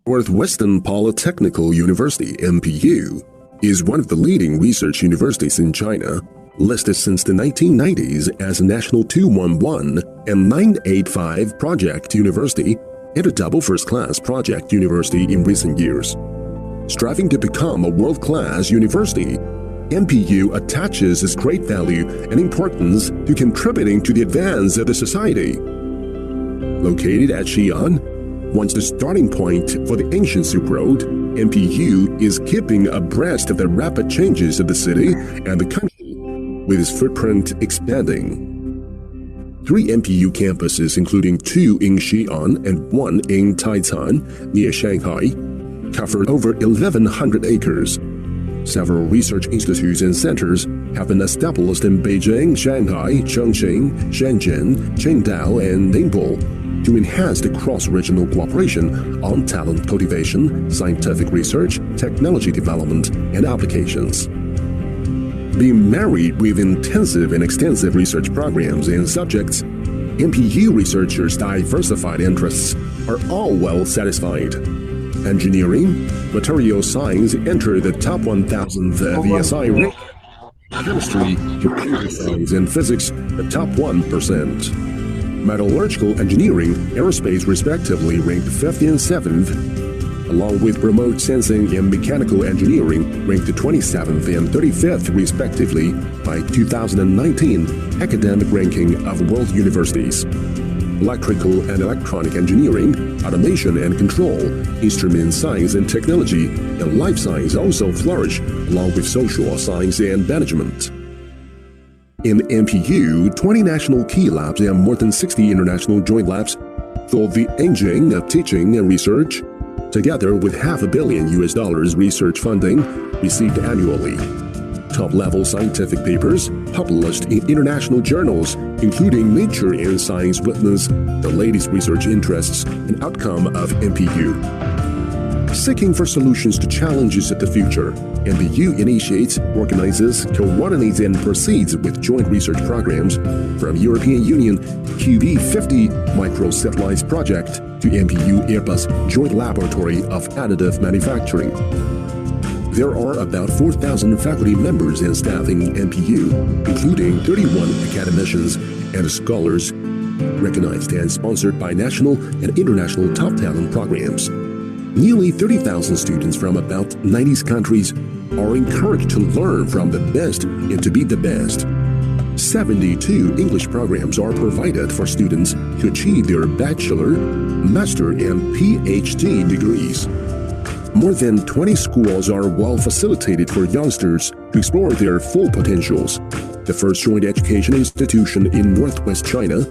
Northwestern Polytechnical University, NPU, is one of the leading research universities in China, listed since the 1990s as a National 211 and 985 Project University and a double first-class Project University in recent years. Striving to become a world-class university, NPU attaches its great value and importance to contributing to the advance of the society. Located at Xi'an, once the starting point for the ancient Silk Road, NPU is keeping abreast of the rapid changes of the city and the country, with its footprint expanding. 3 NPU campuses, including 2 in Xi'an and 1 in Taicang, near Shanghai, cover over 1,100 acres. Several research institutes and centers have been established in Beijing, Shanghai, Chongqing, Shenzhen, Qingdao, and Ningbo to enhance the cross-regional cooperation on talent cultivation, scientific research, technology development, and applications. Being married with intensive and extensive research programs and subjects, NPU researchers' diversified interests are all well satisfied. Engineering, material science enter the top 1,000 VSI rank. Chemistry, computer science, and physics the top 1%. Metallurgical engineering, aerospace respectively ranked 5th and 7th, along with remote sensing and mechanical engineering ranked 27th and 35th respectively by 2019 academic ranking of world universities. Electrical and electronic engineering, automation and control, instrument science and technology, and life science also flourish, along with social science and management. In NPU, 20 national key labs and more than 60 international joint labs for the engine of teaching and research, together with $500 million research funding received annually. Top-level scientific papers published in international journals, including Nature and Science, witness the latest research interests and outcome of NPU. Seeking for solutions to challenges of the future, NPU initiates, organizes, coordinates, and proceeds with joint research programs from European Union QB50 Microsatellites Project to NPU Airbus Joint Laboratory of Additive Manufacturing. There are about 4,000 faculty members and staff in NPU, including 31 academicians and scholars, recognized and sponsored by national and international top talent programs. Nearly 30,000 students from about 90 countries are encouraged to learn from the best and to be the best. 72 English programs are provided for students to achieve their bachelor, master, and PhD degrees. More than 20 schools are well facilitated for youngsters to explore their full potentials. The first joint education institution in Northwest China,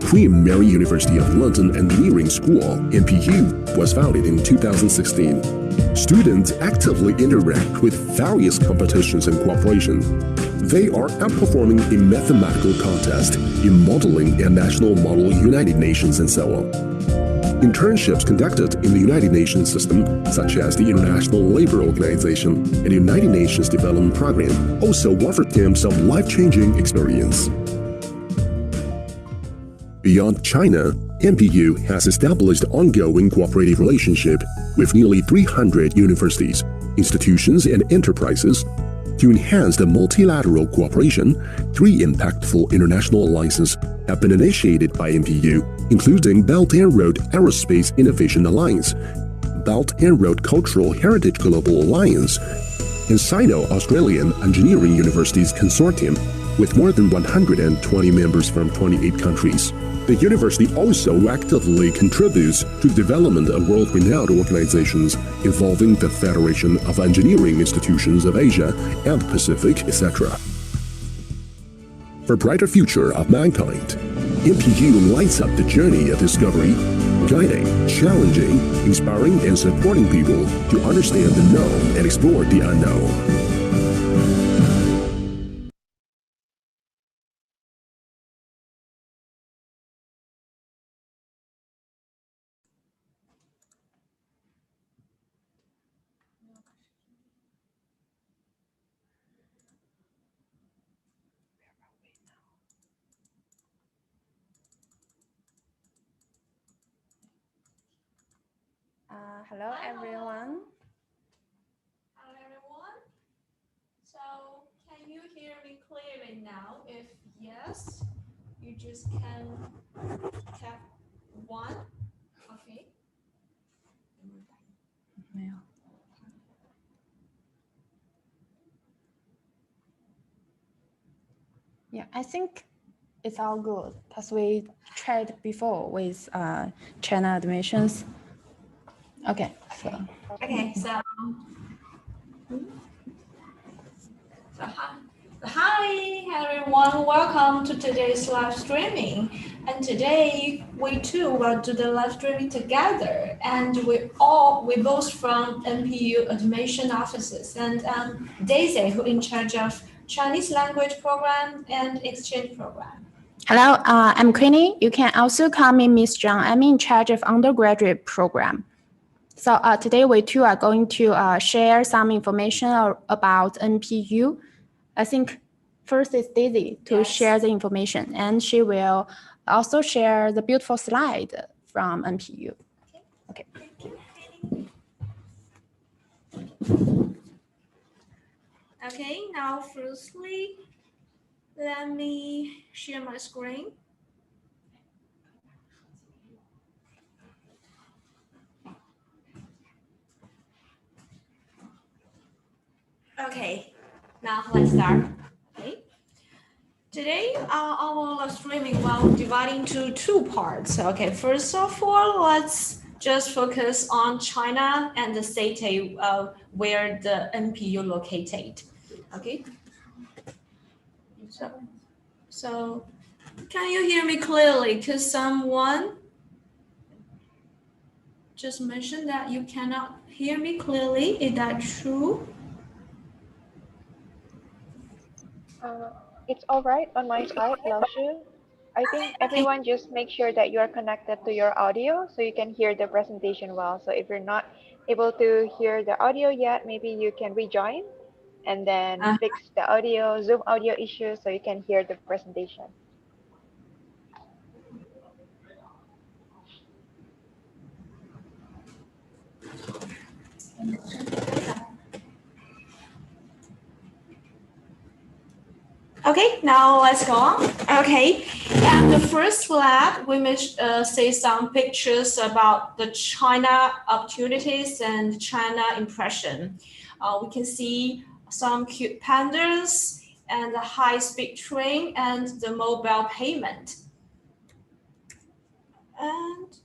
Queen Mary University of London Engineering School, NPU, was founded in 2016. Students actively interact with various competitions and cooperation. They are outperforming in mathematical contests, in modeling and national model United Nations, and so on. Internships conducted in the United Nations system, such as the International Labour Organization and the United Nations Development Program, also offered them some life-changing experience. Beyond China, NPU has established ongoing cooperative relationship with nearly 300 universities, institutions, and enterprises. To enhance the multilateral cooperation, 3 impactful international alliances have been initiated by NPU, including Belt and Road Aerospace Innovation Alliance, Belt and Road Cultural Heritage Global Alliance, and Sino-Australian Engineering Universities Consortium, with more than 120 members from 28 countries. The university also actively contributes to the development of world-renowned organizations involving the Federation of Engineering Institutions of Asia and the Pacific, etc. For a brighter future of mankind, NPU lights up the journey of discovery, guiding, challenging, inspiring, and supporting people to understand the known and explore the unknown. Hello, everyone. Hello, everyone. So, can you hear me clearly now? If yes, you just can tap 1. Okay. Yeah, I think it's all good because we tried before with China admissions. Okay. Okay. So hi everyone. Welcome to today's live streaming. And today we too will do the live streaming together. And we both from NPU admission offices and Daisy, who in charge of Chinese language program and exchange program. Hello, I'm Queenie. You can also call me Miss Zhang. I'm in charge of undergraduate program. So today we too are going to share some information about NPU. I think first is Daisy to share the information, and she will also share the beautiful slide from NPU. Okay. Okay, now firstly, let me share my screen. Okay, now let's start. Okay. Today, our live streaming will divide into 2 parts. Okay, first of all, let's just focus on China and the city where the NPU located. Okay. So can you hear me clearly? Because someone just mentioned that you cannot hear me clearly. Is that true? It's all right on my side, Laoshu. I think everyone just make sure that you are connected to your audio so you can hear the presentation well. So if you're not able to hear the audio yet, maybe you can rejoin and then fix the audio, Zoom audio issue so you can hear the presentation. Okay, now let's go on. Okay, and the first lab, we may see some pictures about the China opportunities and China impression. We can see some cute pandas and the high-speed train and the mobile payment. And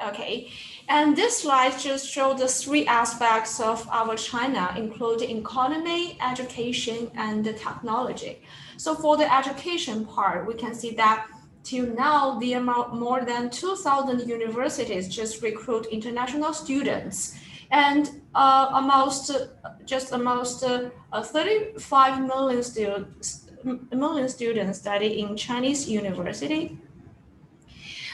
okay, and this slide just shows the 3 aspects of our China, including economy, education, and the technology. So for the education part, we can see that till now, there are more than 2,000 universities just recruit international students, and almost 35 million students study in Chinese university.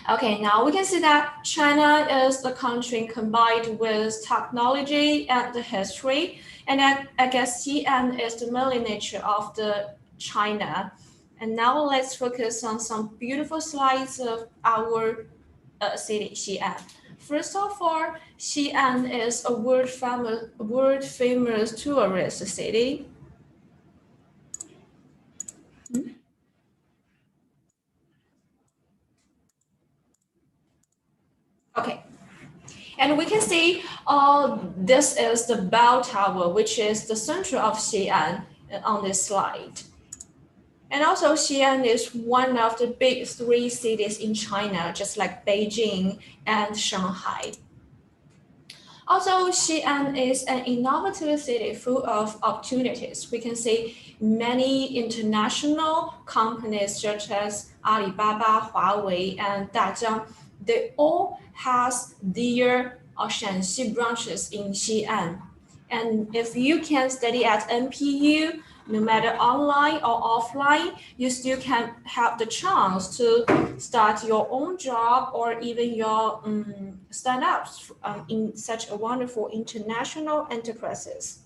Okay, now we can see that China is the country combined with technology and the history. And I guess Xi'an is the miniature of the China. And now let's focus on some beautiful slides of our city, Xi'an. First of all, Xi'an is a world famous tourist city. Okay. And we can see this is the Bell Tower, which is the center of Xi'an on this slide. And also Xi'an is one of the big 3 cities in China, just like Beijing and Shanghai. Also, Xi'an is an innovative city full of opportunities. We can see many international companies such as Alibaba, Huawei, and Dajiang. They all has their Shanxi branches in Xi'an. And if you can study at NPU, no matter online or offline, you still can have the chance to start your own job or even your startups in such a wonderful international enterprises.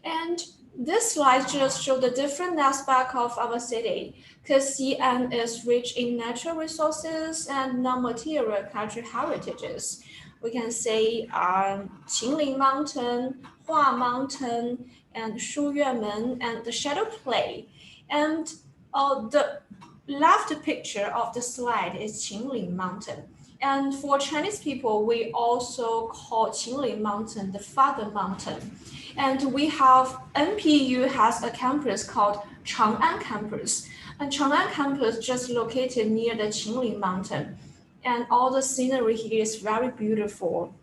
And this slide just shows the different aspects of our city, because Xi'an is rich in natural resources and non-material cultural heritages. We can say Qingling Mountain, Hua Mountain, and Shuyuemen, and the shadow play. And the left picture of the slide is Qingling Mountain. And for Chinese people, we also call Qingling Mountain the Father Mountain. And we have, NPU has a campus called Chang'an Campus. And Chang'an Campus just located near the Qingling Mountain. And all the scenery here is very beautiful.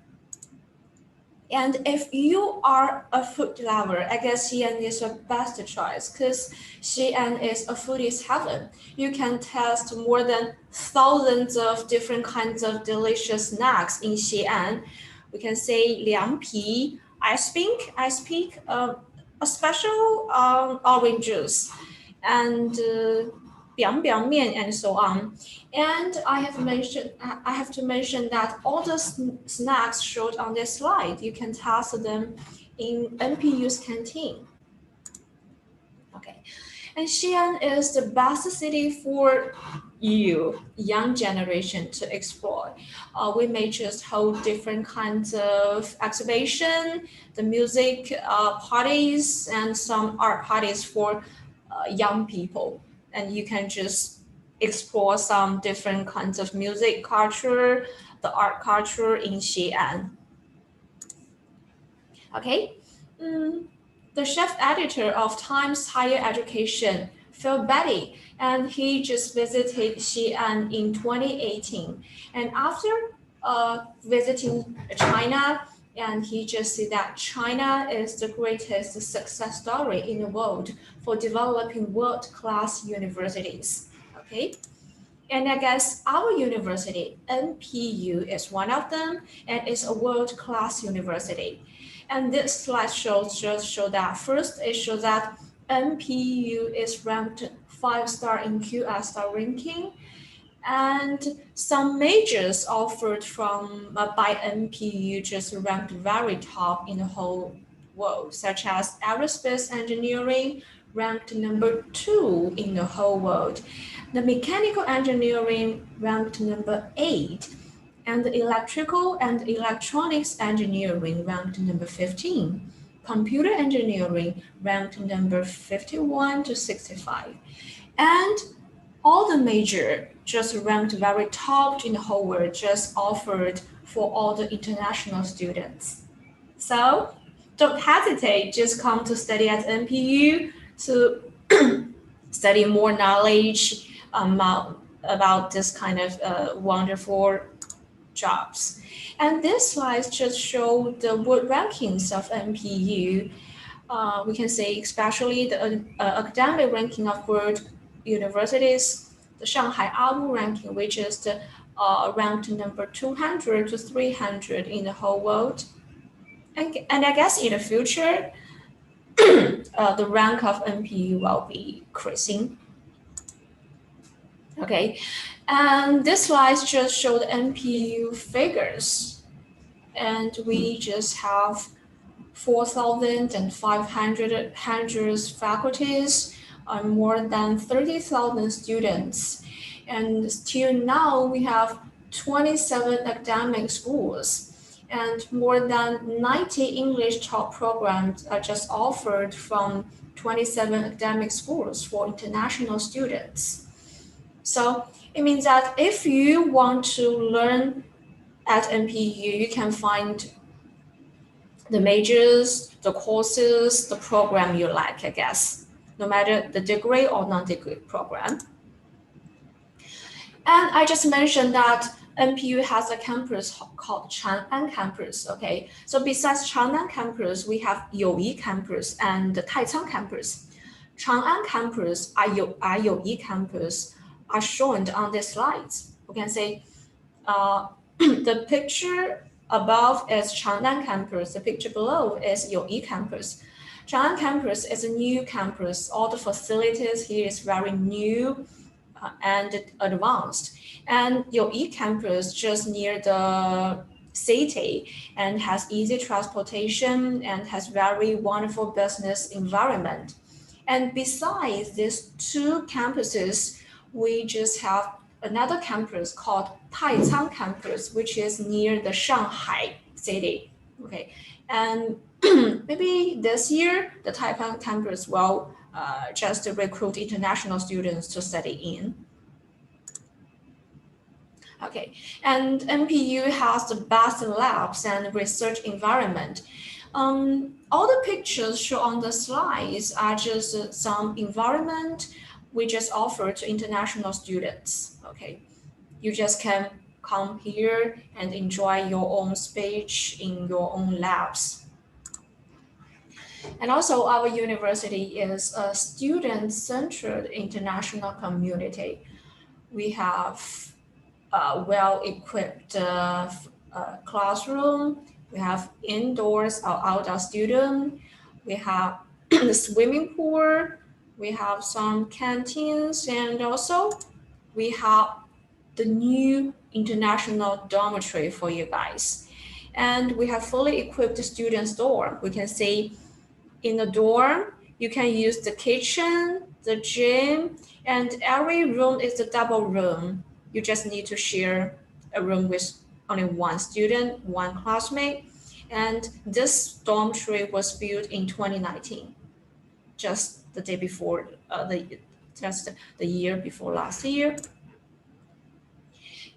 And if you are a food lover, I guess Xi'an is your best choice because Xi'an is a foodie's heaven. You can test more than thousands of different kinds of delicious snacks in Xi'an. We can say liangpi, ice pick, a special orange juice, and biang biang mian, and so on. And I have to mention that all the snacks showed on this slide, you can test them in NPU's canteen. Okay, and Xi'an is the best city for you, young generation, to explore. We may just hold different kinds of exhibition, the music parties, and some art parties for young people. And you can just explore some different kinds of music culture, the art culture in Xi'an. Okay, the chef editor of Times Higher Education, Phil Betty, and he just visited Xi'an in 2018. And after visiting China, and he just said that China is the greatest success story in the world for developing world-class universities. Okay, and I guess our university, NPU, is one of them, and it's a world-class university. And this slide just show that first, it shows that NPU is ranked 5-star in Qstar Ranking, and some majors offered by NPU just ranked very top in the whole world, such as aerospace engineering, ranked number 2 in the whole world. The mechanical engineering ranked number 8, and the electrical and electronics engineering ranked number 15. Computer engineering ranked number 51 to 65. And all the major just ranked very top in the whole world, just offered for all the international students. So don't hesitate, just come to study at NPU to study more knowledge about this kind of wonderful jobs. And this slide just show the world rankings of NPU. We can say especially the academic ranking of world universities, the Shanghai AWU ranking, which is the ranked number 200 to 300 in the whole world. And I guess in the future, the rank of NPU will be increasing. Okay, and this slide just show the NPU figures. And we just have 4,500 faculties, more than 30,000 students. And till now, we have 27 academic schools, and more than 90 English top programs are just offered from 27 academic schools for international students. So it means that if you want to learn at NPU, you can find the majors, the courses, the program you like, I guess, no matter the degree or non-degree program. And I just mentioned that NPU has a campus called Chang'an Campus, okay? So besides Chang'an Campus, we have Yoy Campus and the Taicang Campus. Chang'an Campus and Yoy Campus are shown on the slides. We can say the picture above is Chang'an Campus, the picture below is Yoy Campus. Chang'an Campus is a new campus. All the facilities here is very new and advanced. And Yoy Campus just near the city and has easy transportation and has very wonderful business environment. And besides these two campuses, we just have another campus called Taicang campus, which is near the Shanghai city. Okay, and maybe this year the Taipei campus will just recruit international students to study in. Okay, and NPU has the best labs and research environment. All the pictures shown on the slides are just some environment we just offer to international students. Okay, you just can come here and enjoy your own space in your own labs. And also our university is a student-centered international community. We have a well-equipped classroom, we have indoors or outdoor student, we have the swimming pool, we have some canteens, and also we have the new international dormitory for you guys. And we have fully equipped students' dorm. We can see in the dorm, you can use the kitchen, the gym, and every room is a double room. You just need to share a room with only one student, one classmate. And this dormitory was built in 2019, just the day before, just the year before last year.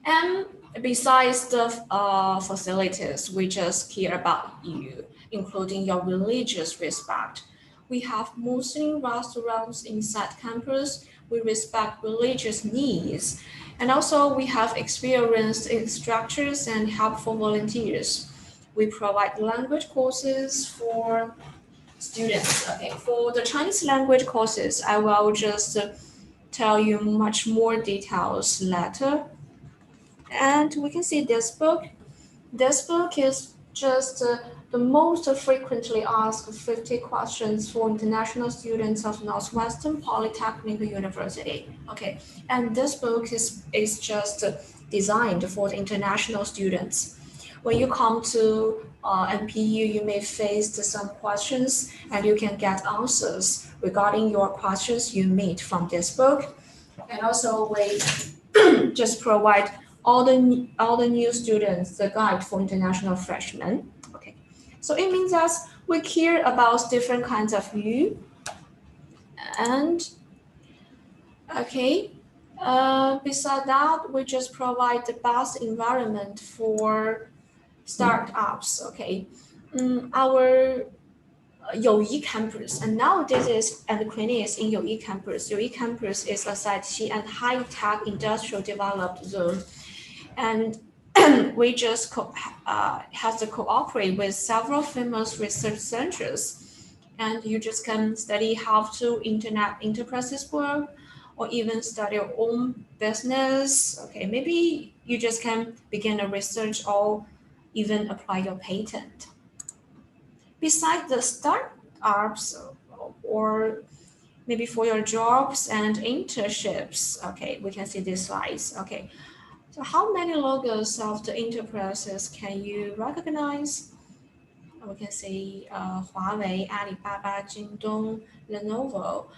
And besides the facilities, we just care about you, including your religious respect. We have Muslim restaurants inside campus. We respect religious needs. And also we have experienced instructors and helpful volunteers. We provide language courses for students. Okay, for the Chinese language courses, I will just tell you much more details later. And we can see this book. This book is just the most frequently asked 50 questions for international students of Northwestern Polytechnical University. Okay, and this book is just designed for the international students. When you come to NPU, you may face some questions and you can get answers regarding your questions you meet from this book. And also we just provide all the new students the guide for international freshmen. Okay, so it means that we care about different kinds of you. And okay, besides that, we just provide the best environment for startups. Okay, our Yoy Campus, and now this is and Queenie is in Yoy Campus. Yoy Campus is a site and high-tech industrial developed zone. And we just have to cooperate with several famous research centers. And you just can study how to internet enterprises work, or even start your own business. Okay, maybe you just can begin a research or even apply your patent. Besides the startups or maybe for your jobs and internships, okay, we can see these slides. Okay. So how many logos of the enterprises can you recognize? We can see Huawei, Alibaba, Jingdong, Lenovo,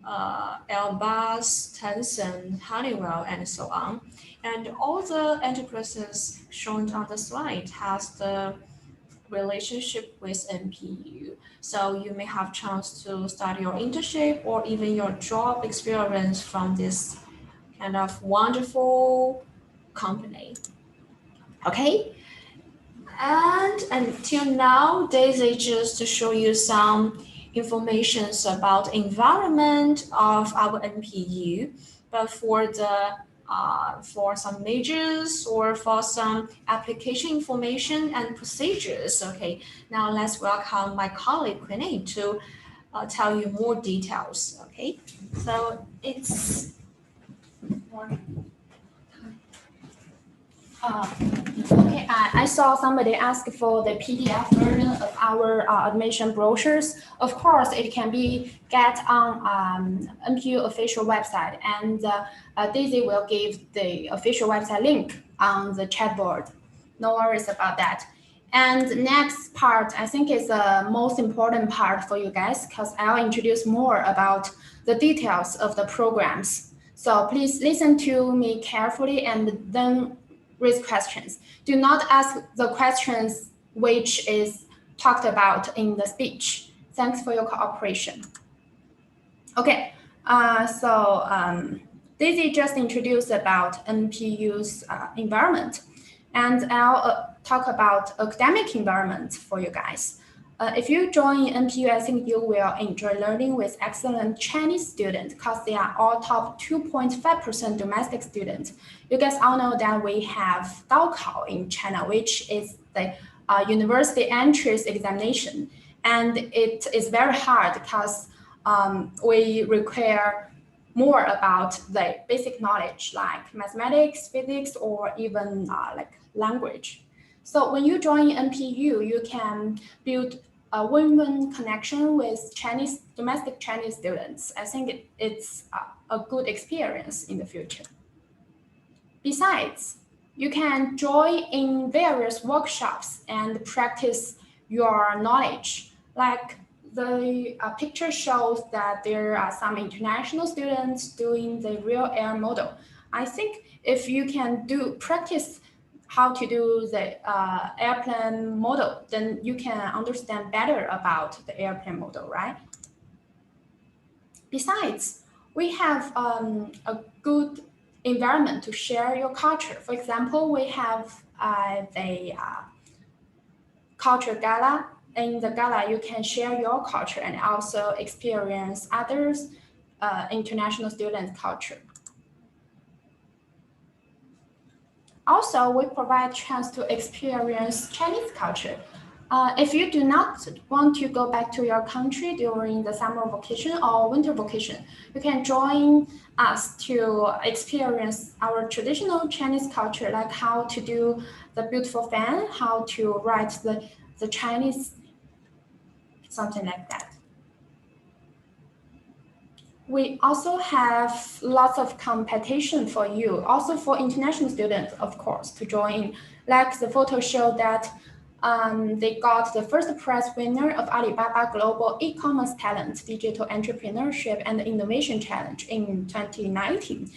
Airbus, Tencent, Honeywell, and so on. And all the enterprises shown on the slide has the relationship with NPU. So you may have chance to start your internship or even your job experience from this kind of wonderful company. Okay, and until now, this is just to show you some information about environment of our NPU, but for the for some majors or for some application information and procedures. Okay, now let's welcome my colleague Queenie to tell you more details. Okay, so it's okay, I saw somebody ask for the PDF version of our admission brochures. Of course, it can be get on NPU official website, and Daisy will give the official website link on the chat board. No worries about that. And the next part, I think, is the most important part for you guys, because I'll introduce more about the details of the programs. So please listen to me carefully and then raise questions. Do not ask the questions which is talked about in the speech. Thanks for your cooperation. Okay, Daisy just introduced about NPU's environment, and I'll talk about academic environment for you guys. If you join NPU, I think you will enjoy learning with excellent Chinese students because they are all top 2.5% domestic students. You guys all know that we have Gaokao in China, which is the university entrance examination. And it is very hard because we require more about the basic knowledge like mathematics, physics, or even like language. So when you join NPU, you can build a win-win connection with domestic Chinese students. I think it's a good experience in the future. Besides, you can join in various workshops and practice your knowledge. Like the picture shows that there are some international students doing the real air model. I think if you can practice how to do the airplane model, then you can understand better about the airplane model, right? Besides, we have a good environment to share your culture. For example, we have the culture Gala. In the Gala, you can share your culture and also experience others' international students' culture. Also, we provide chance to experience Chinese culture. If you do not want to go back to your country during the summer vacation or winter vacation, you can join us to experience our traditional Chinese culture, like how to do the beautiful fan, how to write the Chinese, something like that. We also have lots of competition for you, also for international students, of course, to join. Like the photo show that they got the first prize winner of Alibaba Global eCommerce Talent, Digital Entrepreneurship and Innovation Challenge in 2019.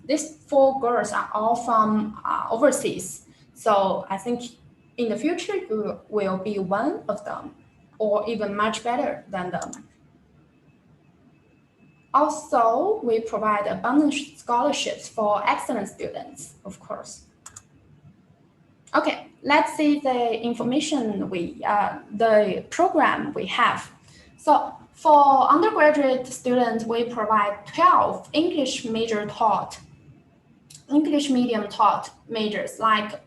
These 4 girls are all from overseas. So I think in the future, you will be one of them or even much better than them. Also, we provide abundant scholarships for excellent students, of course. Okay, let's see the information the program we have. So for undergraduate students, we provide 12 English medium taught majors, like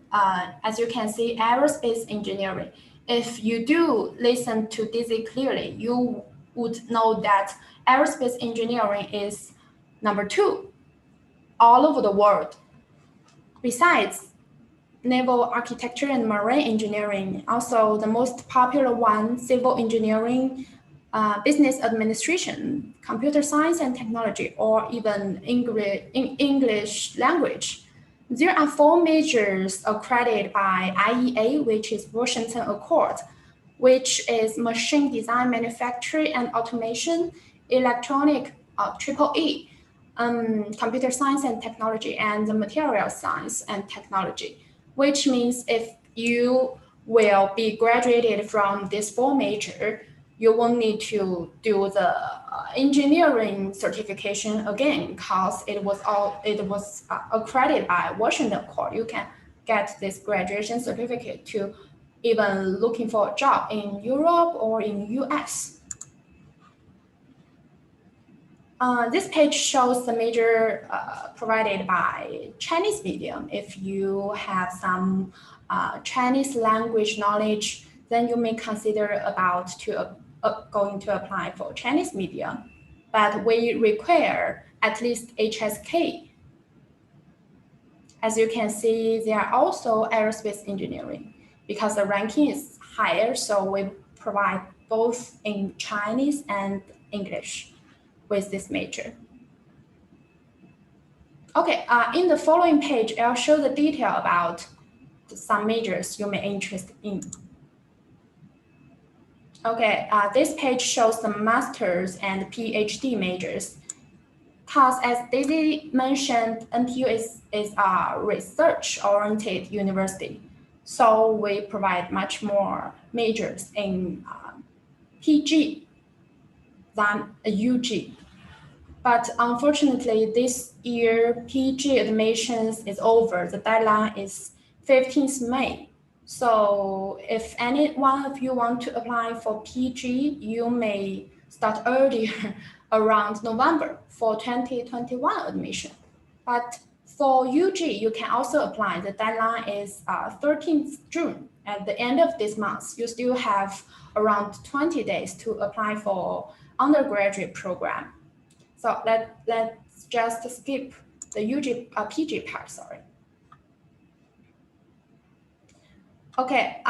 as you can see, aerospace engineering. If you do listen to Dizzy clearly, you would know that aerospace engineering is number 2 all over the world. Besides, naval architecture and marine engineering, also the most popular one, civil engineering, business administration, computer science and technology, or even English language. There are 4 majors accredited by IEA, which is Washington Accord, which is machine design, manufacturing and automation, electronic, EEE, computer science and technology, and the material science and technology, which means if you will be graduated from this 4 major, you won't need to do the engineering certification again because it was accredited by Washington Accord. You can get this graduation certificate to even looking for a job in Europe or in US. This page shows the major provided by Chinese medium. If you have some Chinese language knowledge, then you may consider about going to apply for Chinese medium. But we require at least HSK. As you can see, there are also aerospace engineering because the ranking is higher, so we provide both in Chinese and English with this major. Okay, in the following page, I'll show the detail about some majors you may be interested in. Okay, this page shows the master's and PhD majors. because as Daisy mentioned, NPU is a research-oriented university. So we provide much more majors in PG than a UG. But unfortunately, this year PG admissions is over. The deadline is 15th May. So if any one of you want to apply for PG, you may start earlier around November for 2021 admission. But for UG, you can also apply. The deadline is 13th June. At the end of this month, you still have around 20 days to apply for undergraduate program. So let's just skip the PG part, sorry. Okay,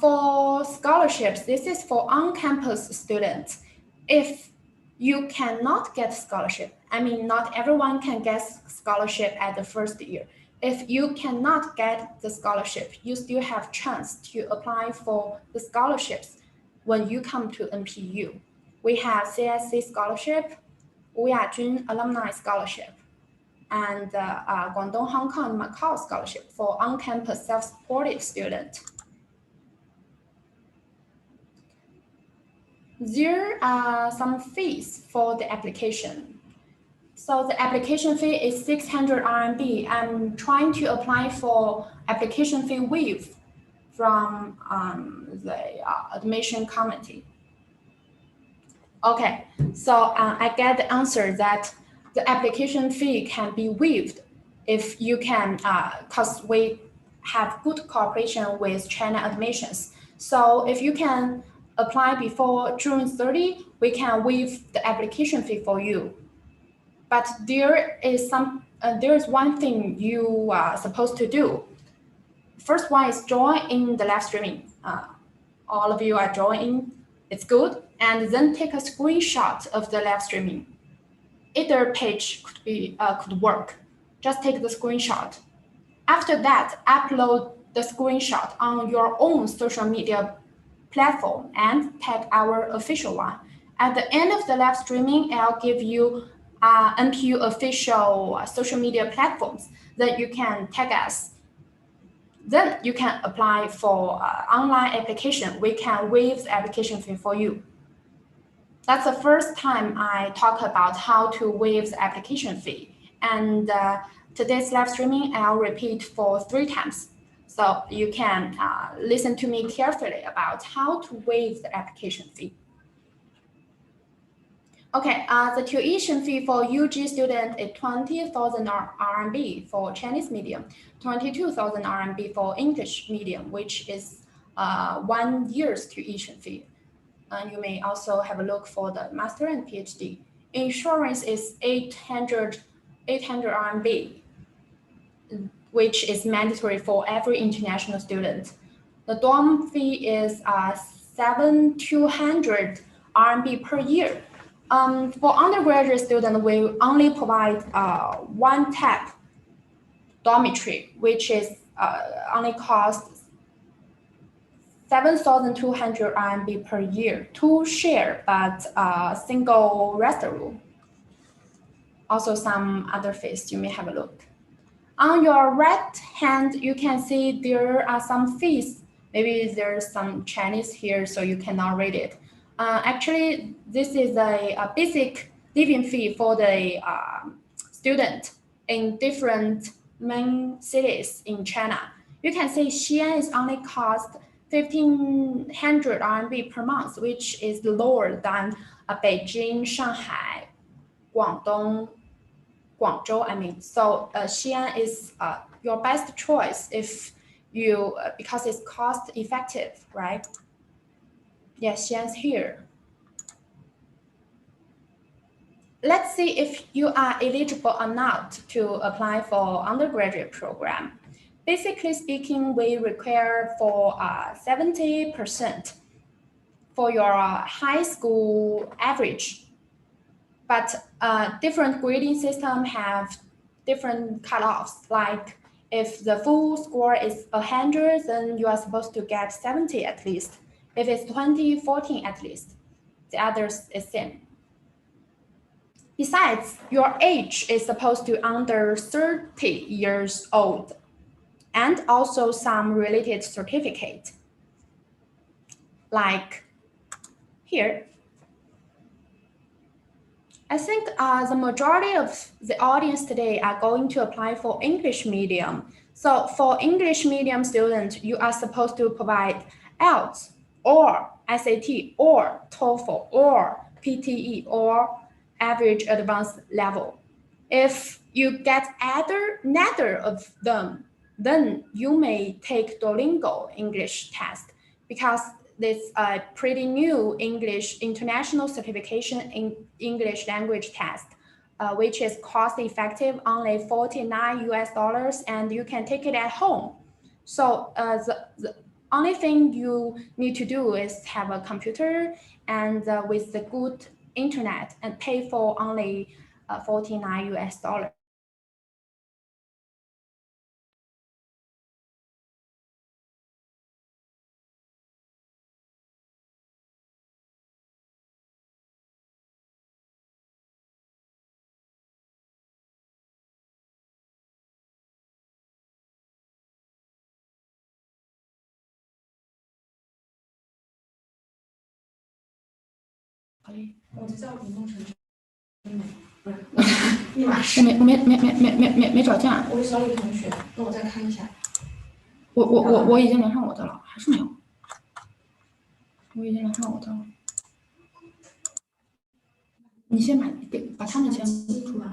for scholarships, this is for on-campus students. If you cannot get scholarship, I mean, not everyone can get scholarship at the first year. If you cannot get the scholarship, you still have chance to apply for the scholarships when you come to NPU. We have CSC scholarship, Wechat Alumni Scholarship, and Guangdong, Hong Kong, and Macau Scholarship for on-campus self-supported students. There are some fees for the application. So the application fee is 600 RMB. I'm trying to apply for application fee waive from the admission committee. Okay, so I get the answer that the application fee can be waived if you can, because we have good cooperation with China Admissions. So if you can apply before June 30, we can waive the application fee for you. But there is one thing you are supposed to do. First one is join in the live streaming. All of you are joining, it's good. And then take a screenshot of the live streaming. Either page could work. Just take the screenshot. After that, upload the screenshot on your own social media platform and tag our official one. At the end of the live streaming, I'll give you NPU official social media platforms that you can tag us. Then you can apply for online application. We can waive the application fee for you. That's the first time I talk about how to waive the application fee. And today's live streaming, I'll repeat for 3 times. So you can listen to me carefully about how to waive the application fee. Okay, the tuition fee for UG student is 20,000 RMB for Chinese medium, 22,000 RMB for English medium, which is 1 year's tuition fee. And you may also have a look for the master and PhD. Insurance is 800 RMB, which is mandatory for every international student. The dorm fee is 7,200 RMB per year. For undergraduate students, we only provide one tap dormitory, which is only costs 7,200 RMB per year, 2 share, but single restroom. Also some other fees, you may have a look. On your right hand, you can see there are some fees. Maybe there's some Chinese here, so you cannot read it. Actually, this is a basic living fee for the student in different main cities in China. You can see Xi'an is only cost 1,500 RMB per month, which is lower than Beijing, Shanghai, Guangdong, Guangzhou, I mean. So Xi'an is your best choice if you, because it's cost effective, right? Yes, Xi'an's here. Let's see if you are eligible or not to apply for undergraduate program. Basically speaking, we require for 70% for your high school average, but different grading system have different cutoffs. Like if the full score is 100, then you are supposed to get 70 at least. If it's 20, 14 at least. The others is same. Besides, your age is supposed to under 30 years old, and also some related certificate. Like here, I think the majority of the audience today are going to apply for English medium. So for English medium students, you are supposed to provide IELTS or SAT or TOEFL or PTE or average advanced level. If you get neither of them, then you may take Duolingo English test because this pretty new English international certification in English language test, which is cost effective, only $49 and you can take it at home. So the only thing you need to do is have a computer and with the good internet and pay for only $49.我的教辅弄成不是密码是没找见。我是小李同学，那我再看一下。我已经连上我的了，还是没有。我已经连上我的了。你先把他们先出来。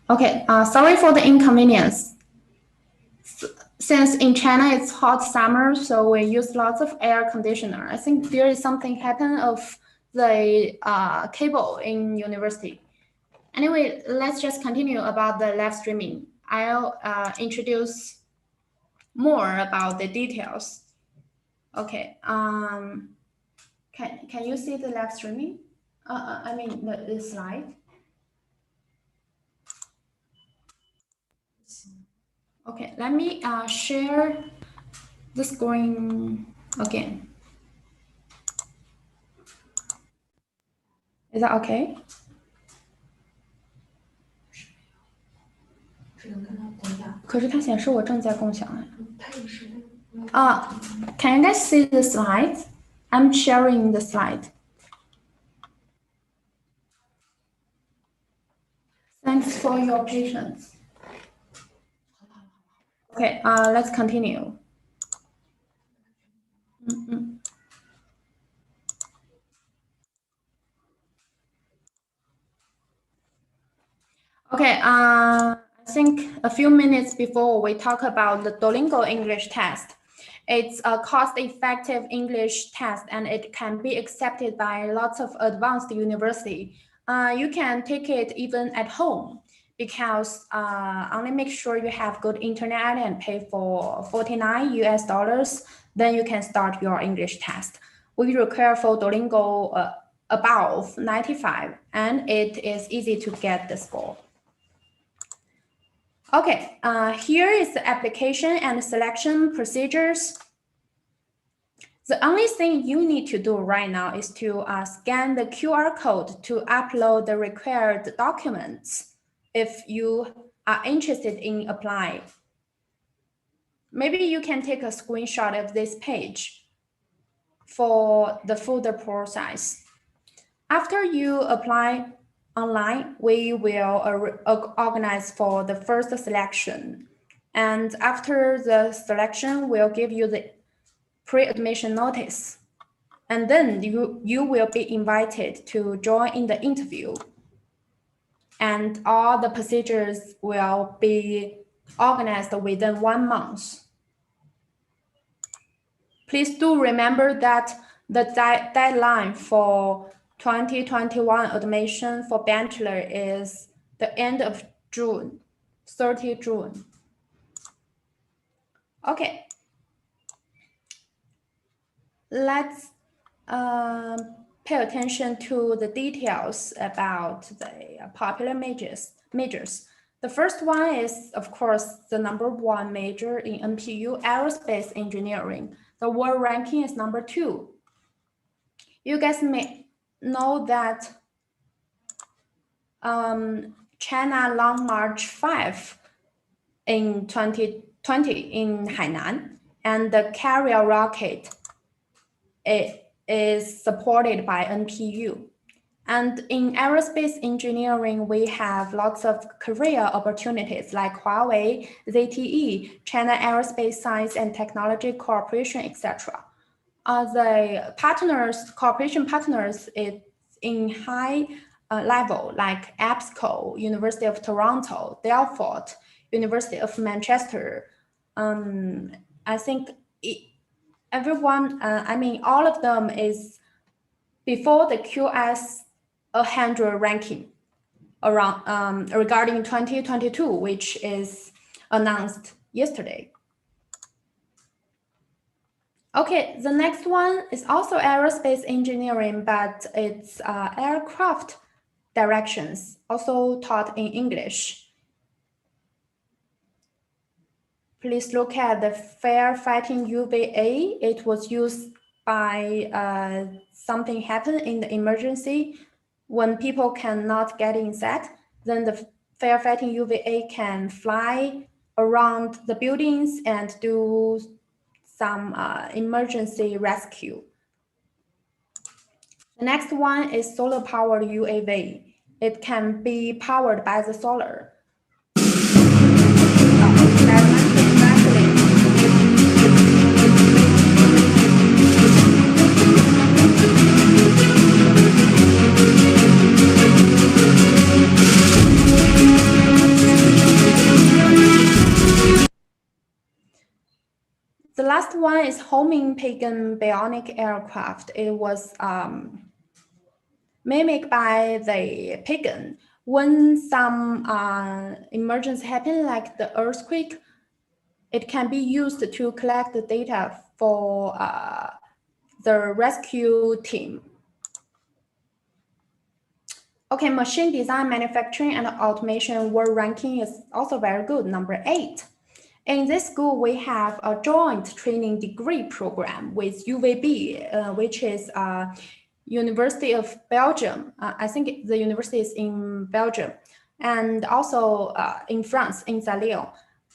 Okay, sorry for the inconvenience. Since in China it's hot summer, so we use lots of air conditioner. I think there is something happened of the cable in university. Anyway, let's just continue about the live streaming. I'll introduce more about the details. Okay, can you see the live streaming? I mean the slide. Okay, let me share the screen again. Is that okay? Can you guys see the slide? I'm sharing the slide. Thanks for your patience. Okay, let's continue. Okay, I think a few minutes before we talk about the Duolingo English test. It's a cost-effective English test and it can be accepted by lots of advanced university. You can take it even at home because only make sure you have good internet and pay for $49 US, then you can start your English test. We require for Duolingo above 95, and it is easy to get the score. Okay, here is the application and selection procedures. The only thing you need to do right now is to scan the QR code to upload the required documents if you are interested in applying. Maybe you can take a screenshot of this page for the further process. After you apply online, we will organize for the first selection. And after the selection, we'll give you the pre-admission notice. And then you will be invited to join in the interview. And all the procedures will be organized within 1 month. Please do remember that the deadline for 2021 admission for bachelor is the end of June, 30 June. Okay. Let's pay attention to the details about the popular majors. The first one is, of course, the #1 major in NPU, aerospace engineering. The world ranking is #2. You guys may know that China Long March 5 in 2020 in Hainan, and the carrier rocket is supported by NPU. And in aerospace engineering, we have lots of career opportunities like Huawei, ZTE, China Aerospace Science and Technology Corporation, etc. The cooperation partners is in high level like EBSCO, University of Toronto, Delft, University of Manchester. I think everyone, all of them is before the QS 100 ranking around regarding 2022, which is announced yesterday. Okay, the next one is also aerospace engineering, but it's aircraft directions, also taught in English. Please look at the firefighting UVA. It was used by something happened in the emergency. When people cannot get inside, then the firefighting UVA can fly around the buildings and do some emergency rescue. The next one is solar powered UAV. It can be powered by the solar. The last one is homing pagan bionic aircraft. It was mimicked by the pagan. When some emergency happen, like the earthquake, it can be used to collect the data for the rescue team. Okay, machine design, manufacturing, and automation world ranking is also very good, #8. In this school, we have a joint training degree program with UVB, which is University of Belgium. I think the university is in Belgium, and also in France, in Lyon,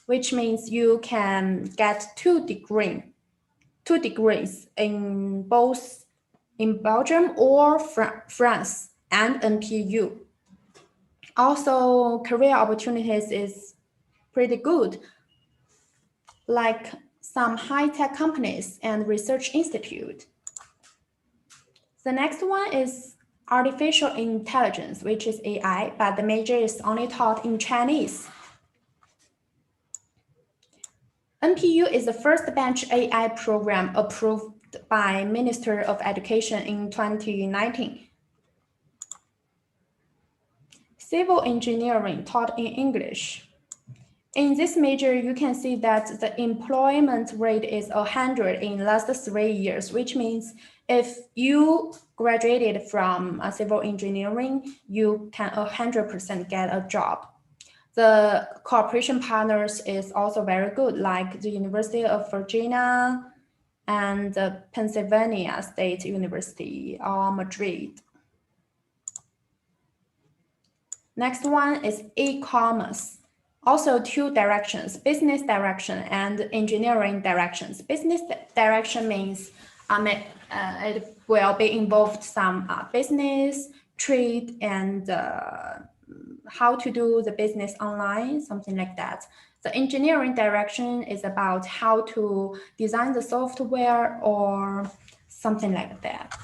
which means you can get two degrees in both in Belgium or France and NPU. Also, career opportunities is pretty good, like some high-tech companies and research institute. The next one is artificial intelligence, which is AI, but the major is only taught in Chinese. NPU is the first bench AI program approved by Minister of Education in 2019. Civil engineering taught in English. In this major, you can see that the employment rate is 100 in last 3 years, which means if you graduated from civil engineering, you can 100% get a job. The cooperation partners is also very good, like the University of Virginia and the Pennsylvania State University or Madrid. Next one is e-commerce. Also 2 directions, business direction and engineering directions. Business direction means it will be involved some business, trade, and how to do the business online, something like that. The engineering direction is about how to design the software or something like that.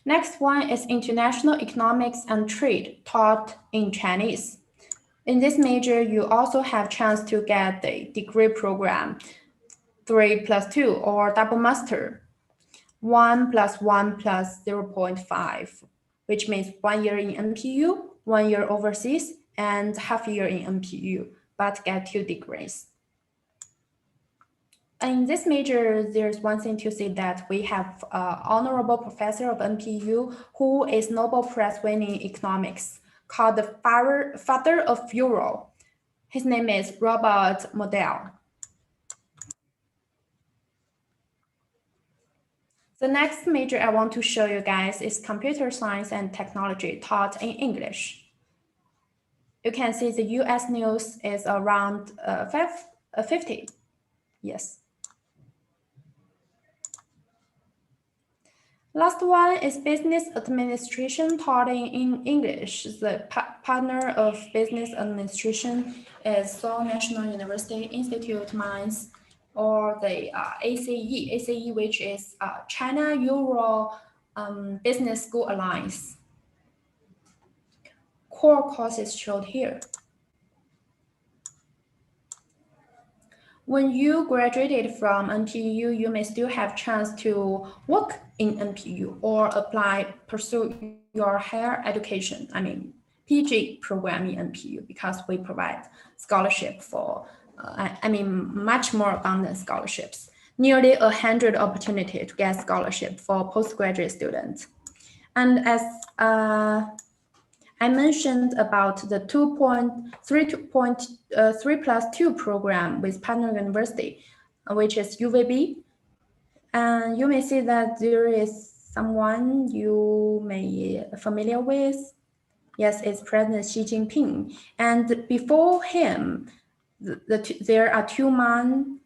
Next one is international economics and trade taught in Chinese. In this major, you also have chance to get the degree program 3+2 or double master 1+1 plus 0.5, which means 1 year in NPU, 1 year overseas, and half year in NPU, but get 2 degrees. In this major, there's one thing to say that we have honorable professor of NPU who is Nobel Prize winning economics, called the father of Euro. His name is Robert Model. The next major I want to show you guys is computer science and technology taught in English. You can see the US news is around 50. Yes. Last one is business administration taught in English. The partner of business administration is Seoul National University Institute Mines, or the ACE, which is China Euro Business School Alliance. Core courses showed here. When you graduated from NPU, you may still have chance to work in NPU or pursue your higher education, PG program in NPU, because we provide scholarship for, much more abundant scholarships. Nearly 100 opportunity to get scholarship for postgraduate students. And as I mentioned about the 3+2 program with partner university, which is UVB. And you may see that there is someone you may be familiar with. Yes, it's President Xi Jinping. And before him, there are 2 men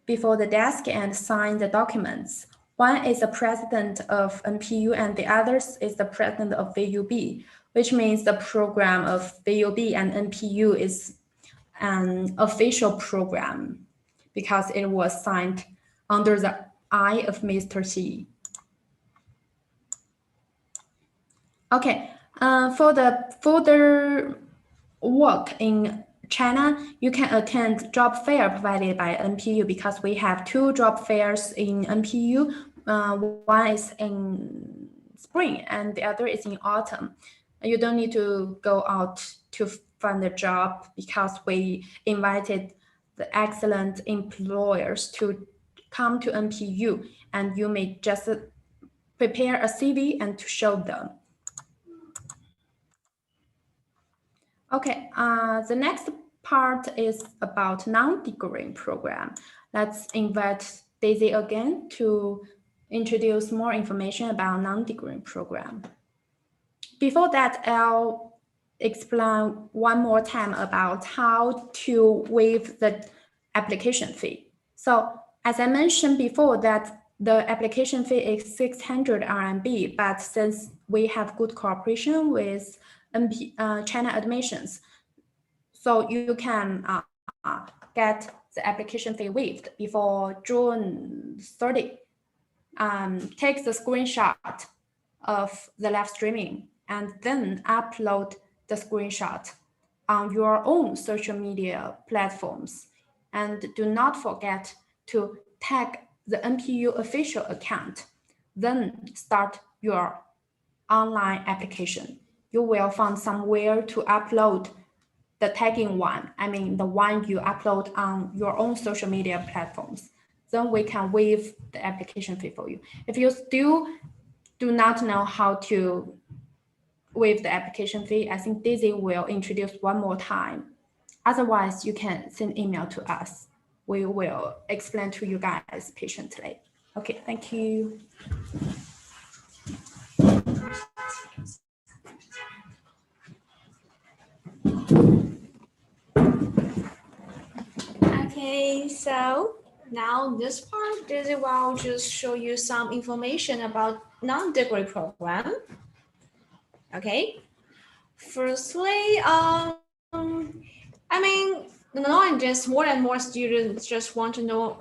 before the desk and sign the documents. One is the president of NPU and the other is the president of VUB, which means the program of VUB and NPU is an official program because it was signed under the eye of Mr. Xi. Okay, for the further work in China, you can attend job fair provided by NPU because we have 2 job fairs in NPU. One is in spring and the other is in autumn. You don't need to go out to find a job because we invited the excellent employers to come to NPU, and you may just prepare a CV and to show them. Okay, the next part is about non-degree program. Let's invite Daisy again to introduce more information about non-degree program. Before that, I'll explain one more time about how to waive the application fee. So as I mentioned before that the application fee is 600 RMB, but since we have good cooperation with China Admissions, so you can get the application fee waived before June 30. Take the screenshot of the live streaming and then upload the screenshot on your own social media platforms. And do not forget to tag the NPU official account, then start your online application. you will find somewhere to upload the tagging one. I mean, the one you upload on your own social media platforms. Then we can waive the application fee for you. If you still do not know how to waive the application fee, I think Daisy will introduce one more time. Otherwise, you can send email to us. We will explain to you guys patiently. Okay, thank you. Okay, so now this part, Daisy will just show you some information about non-degree program. Okay, firstly, I mean, just more and more students just want to know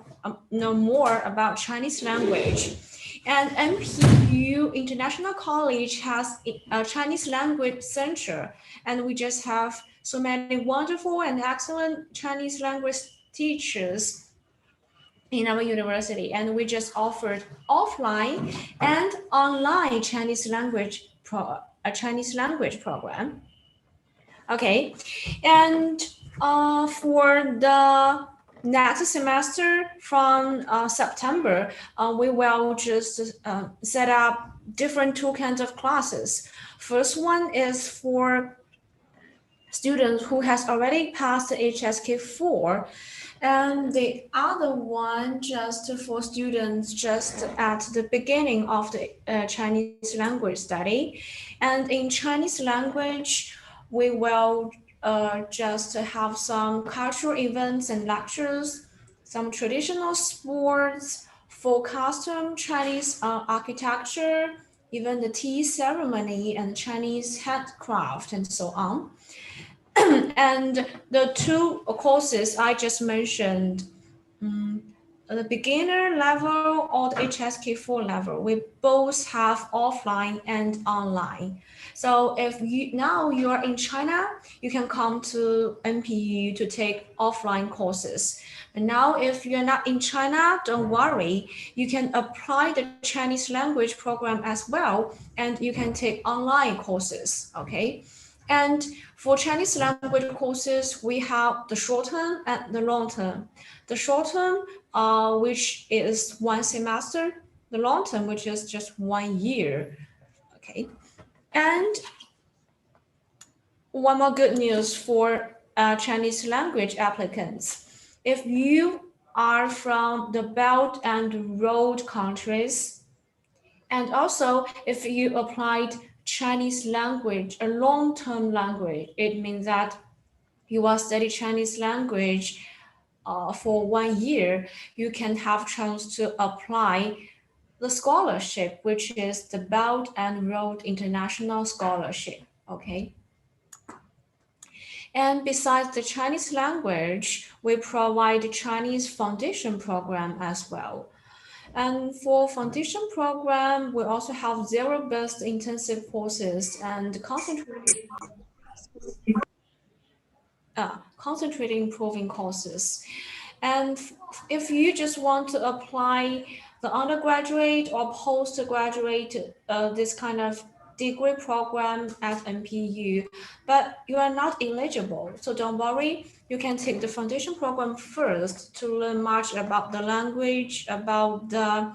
more about Chinese language. And NPU International College has a Chinese language center, and we just have so many wonderful and excellent Chinese language teachers in our university, and we just offered offline and online Chinese language program. Okay, and for the next semester from September, we will just set up different two kinds of classes. First one is for students who has already passed HSK4, and the other one just for students just at the beginning of the Chinese language study. And in Chinese language, we will just have some cultural events and lectures, some traditional sports, folk custom, Chinese architecture, even the tea ceremony and Chinese handcraft and so on. And the two courses I just mentioned, the beginner level or the HSK4 level, we both have offline and online. So if now you are in China, you can come to NPU to take offline courses. And now if you're not in China, don't worry, you can apply the Chinese language program as well, and you can take online courses, okay? And for Chinese language courses, we have the short term and the long term. The short term, which is 1 semester, the long term, which is just 1 year, okay? And one more good news for Chinese language applicants. If you are from the Belt and Road countries, and also if you applied Chinese language, a long-term language, it means that you will study Chinese language for 1 year, you can have chance to apply the scholarship, which is the Belt and Road International Scholarship, okay? And besides the Chinese language, we provide the Chinese foundation program as well. And for foundation program, we also have zero-based intensive courses and concentrated improving courses. And if you just want to apply the undergraduate or postgraduate, this kind of degree program at NPU, but you are not eligible, so don't worry. You can take the foundation program first to learn much about the language, about the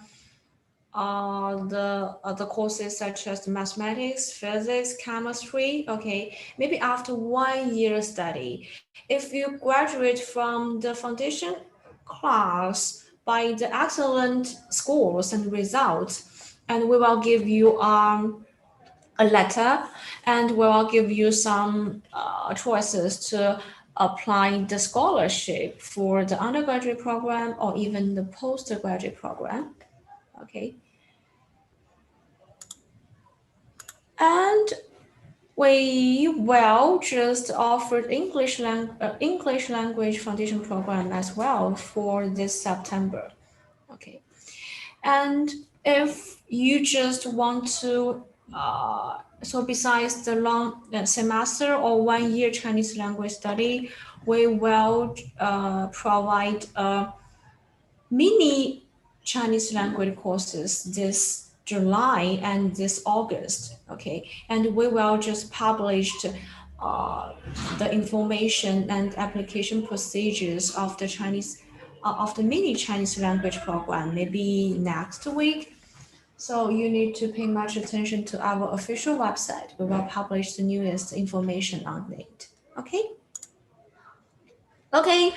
courses such as mathematics, physics, chemistry. Okay, maybe after 1 year study, if you graduate from the foundation class by the excellent scores and results, and we will give you a letter, and we will give you some choices to apply the scholarship for the undergraduate program or even the postgraduate program. Okay. And we will just offer English language foundation program as well for this September. Okay. And if you just want to, so besides the long semester or 1 year Chinese language study, we will provide mini Chinese language courses this July and this August, okay? And we will just publish the information and application procedures of the Chinese, of the mini Chinese language program, maybe next week. So you need to pay much attention to our official website. We will publish the newest information on it, okay? Okay,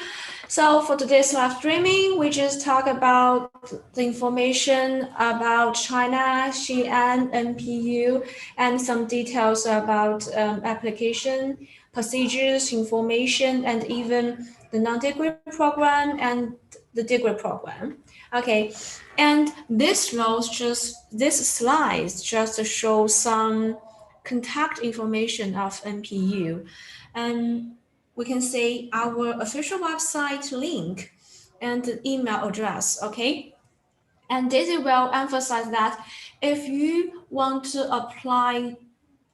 so for today's live streaming, we just talk about the information about China, Xi'an, NPU, and some details about application, procedures, information, and even the non-degree program and the degree program. Okay, and this slides just show some contact information of NPU. And we can say our official website link and the email address, okay? And Daisy will emphasize that if you want to apply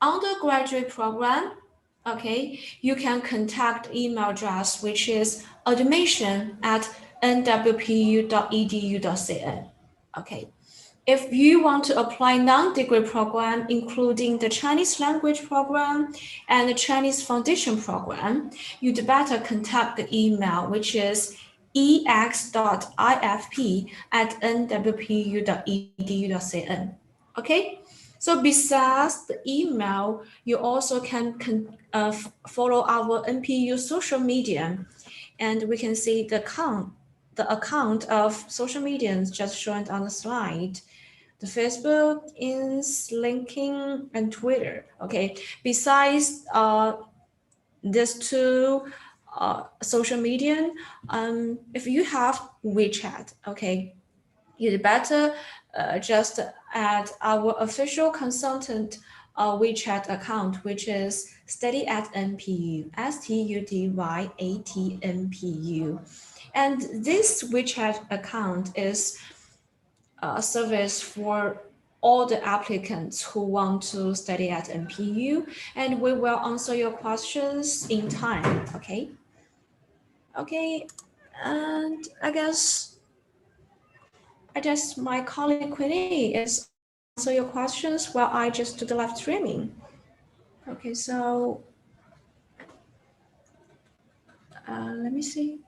undergraduate program, okay, you can contact email address, which is admission@nwpu.edu.cn, okay? If you want to apply non-degree program, including the Chinese language program and the Chinese foundation program, you'd better contact the email, which is ex.ifp@nwpu.edu.cn. Okay? So besides the email, you also can follow our NPU social media, and we can see the account of social media just shown on the slide. The Facebook, LinkedIn, and Twitter. Okay. Besides these two social media, if you have WeChat, okay, you'd better just add our official consultant WeChat account, which is study@NPU, STUDYAT-NPU. And this WeChat account is a service for all the applicants who want to study at NPU, and we will answer your questions in time, okay? Okay, and I guess my colleague Queenie is answer your questions while I just do the live streaming. Okay, so let me see.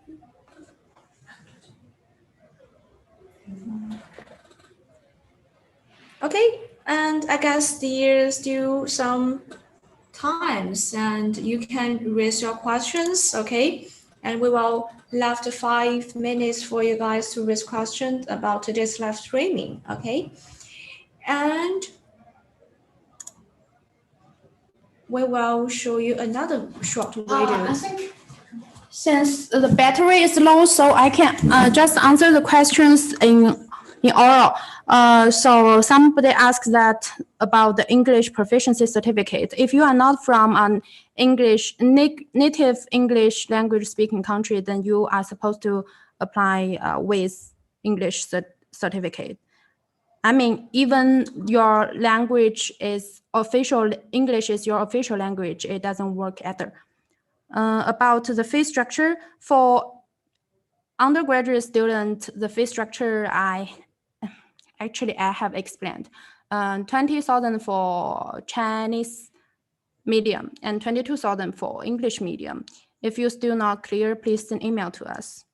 Okay, and I guess there's still some times and you can raise your questions, okay? And we will left 5 minutes for you guys to raise questions about today's live streaming, okay? And we will show you another short video. I think since the battery is low, so I can just answer the questions in oral. So somebody asked that about the English proficiency certificate. If you are not from an native English language speaking country, then you are supposed to apply with English certificate. I mean, even your language is official, English is your official language, it doesn't work either. About the fee structure for undergraduate student, the fee structure I have explained. 20,000 for Chinese medium and 22,000 for English medium. If you're still not clear, please send email to us.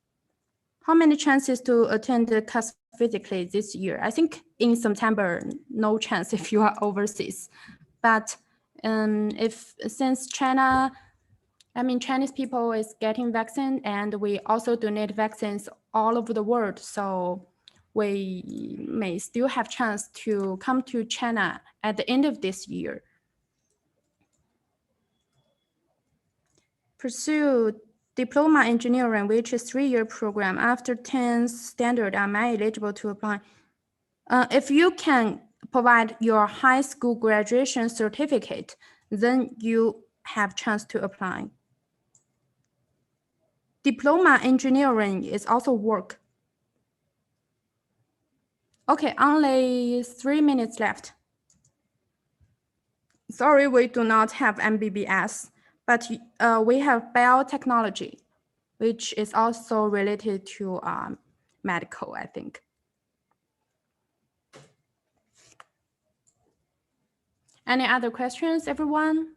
How many chances to attend the class physically this year? I think in September, no chance if you are overseas. But since China, I mean, Chinese people is getting vaccine and we also donate vaccines all over the world. So we may still have chance to come to China at the end of this year. Pursue diploma engineering, which is 3-year program. After 10th standard, am I eligible to apply? If you can provide your high school graduation certificate, then you have chance to apply. Diploma engineering is also work. Okay, only 3 minutes left. Sorry, we do not have MBBS, but we have biotechnology, which is also related to medical, I think. Any other questions, everyone?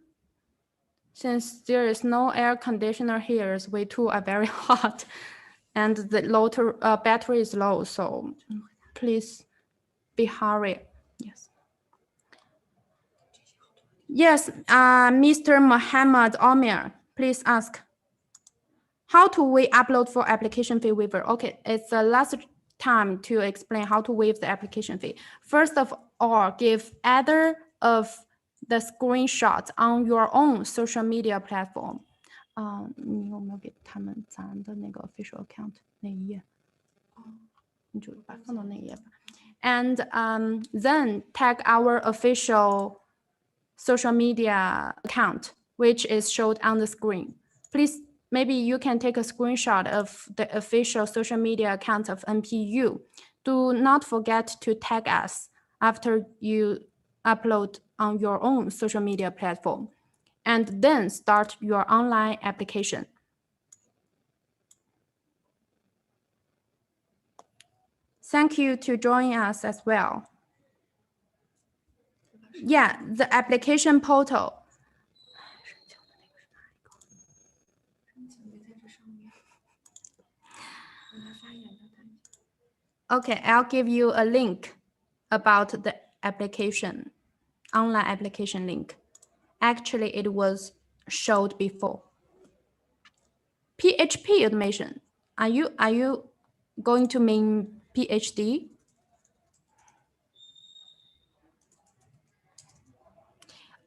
Since there is no air conditioner here, we too are very hot, and the battery is low, so please be hurry. Yes. Yes, Mr. Mohammed Omir, please ask. How do we upload for application fee waiver? Okay, it's the last time to explain how to waive the application fee. First of all, give either of the screenshots on your own social media platform. 你有没有给他们咱的那个 official account 那一页？你就把放到那一页吧。And then tag our official social media account, which is showed on the screen. Please, maybe you can take a screenshot of the official social media account of NPU. Do not forget to tag us after you upload on your own social media platform, and then start your online application. Thank you to join us as well. Yeah, the application portal. Okay, I'll give you a link about the application, online application link. Actually, it was showed before. PHP automation. Are you going to mean PhD?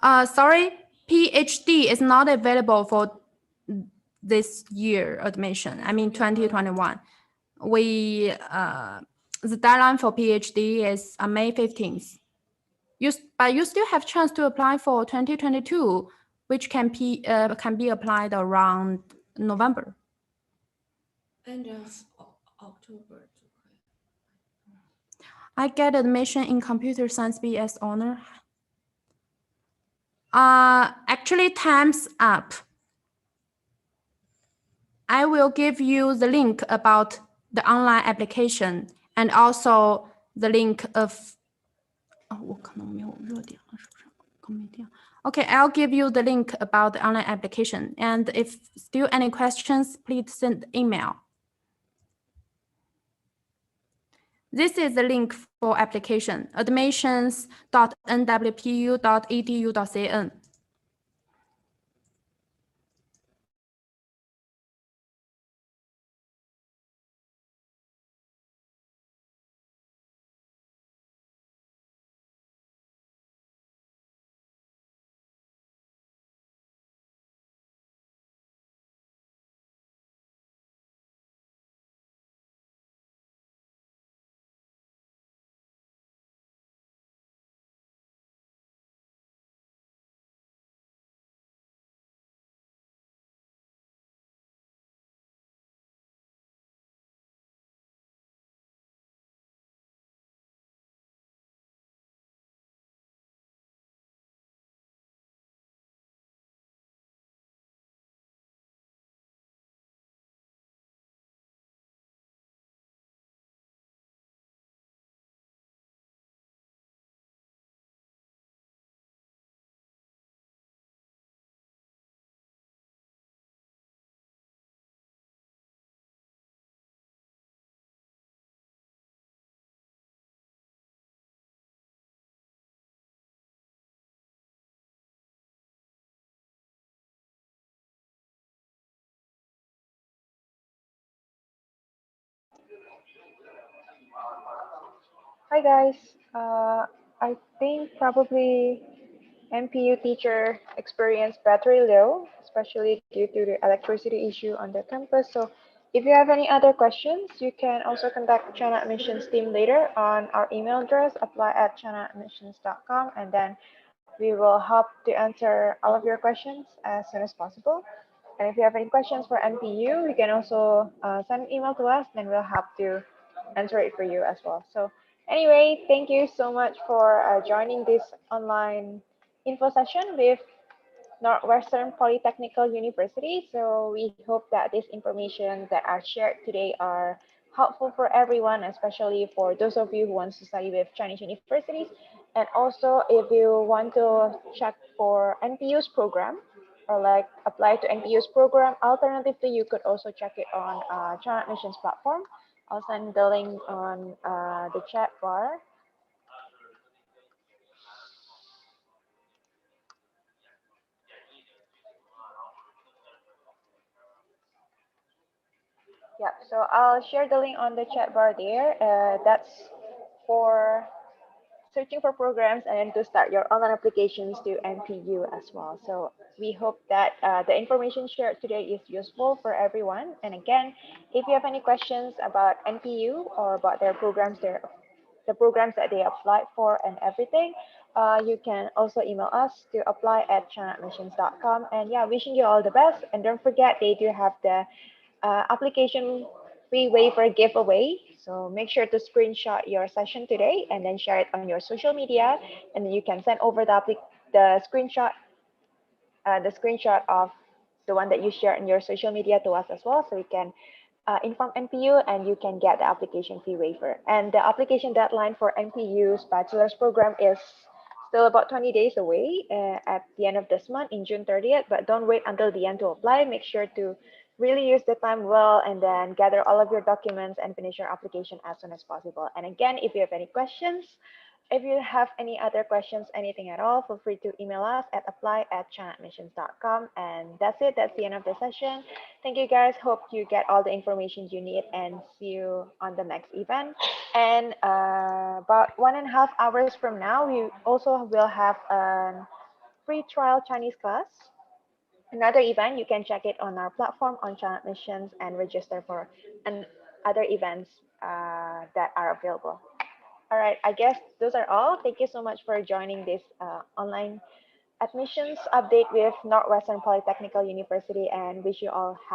Sorry, PhD is not available for this year admission. I mean 2021. We the deadline for PhD is May 15th. But you still have chance to apply for 2022, which can be applied around November. End of October. I get admission in computer science BS honor. Actually, time's up. I will give you the link about the online application and also the link of. Okay, I'll give you the link about the online application. And if still any questions, please send email. This is the link for application, admissions.nwpu.edu.cn. Hi guys, I think probably NPU teacher experienced battery low, especially due to the electricity issue on the campus. So if you have any other questions, you can also contact China Admissions team later on our email address, apply@chinaadmissions.com, and then we will help to answer all of your questions as soon as possible. And if you have any questions for NPU, you can also send an email to us, then we'll help to answer it for you as well. So anyway, thank you so much for joining this online info session with Northwestern Polytechnical University. So we hope that this information that are shared today are helpful for everyone, especially for those of you who want to study with Chinese universities. And also, if you want to check for NPU's program or like apply to NPU's program, alternatively, you could also check it on China Admissions platform. I'll send the link on the chat bar. Yeah, so I'll share the link on the chat bar there. That's for searching for programs and then to start your online applications to NPU as well. So we hope that the information shared today is useful for everyone. And again, if you have any questions about NPU or about their programs, the programs that they applied for and everything, you can also email us to apply@chinaadmissions.com. And yeah, wishing you all the best. And don't forget, they do have the application free waiver giveaway. So make sure to screenshot your session today and then share it on your social media. And then you can send over the screenshot of the one that you share in your social media to us as well, so we can inform NPU and you can get the application fee waiver. And the application deadline for NPU's bachelor's program is still about 20 days away at the end of this month in June 30th, but don't wait until the end to apply. Make sure to really use the time well and then gather all of your documents and finish your application as soon as possible. And again, if you have any questions, if you have any other questions, anything at all, feel free to email us at apply@chinaadmissions.com. And that's it. That's the end of the session. Thank you guys. Hope you get all the information you need and see you on the next event. And about 1.5 hours from now, we also will have a free trial Chinese class. Another event, you can check it on our platform on China Admissions and register for other events that are available. All right, I guess those are all. Thank you so much for joining this online admissions update with Northwestern Polytechnical University and wish you all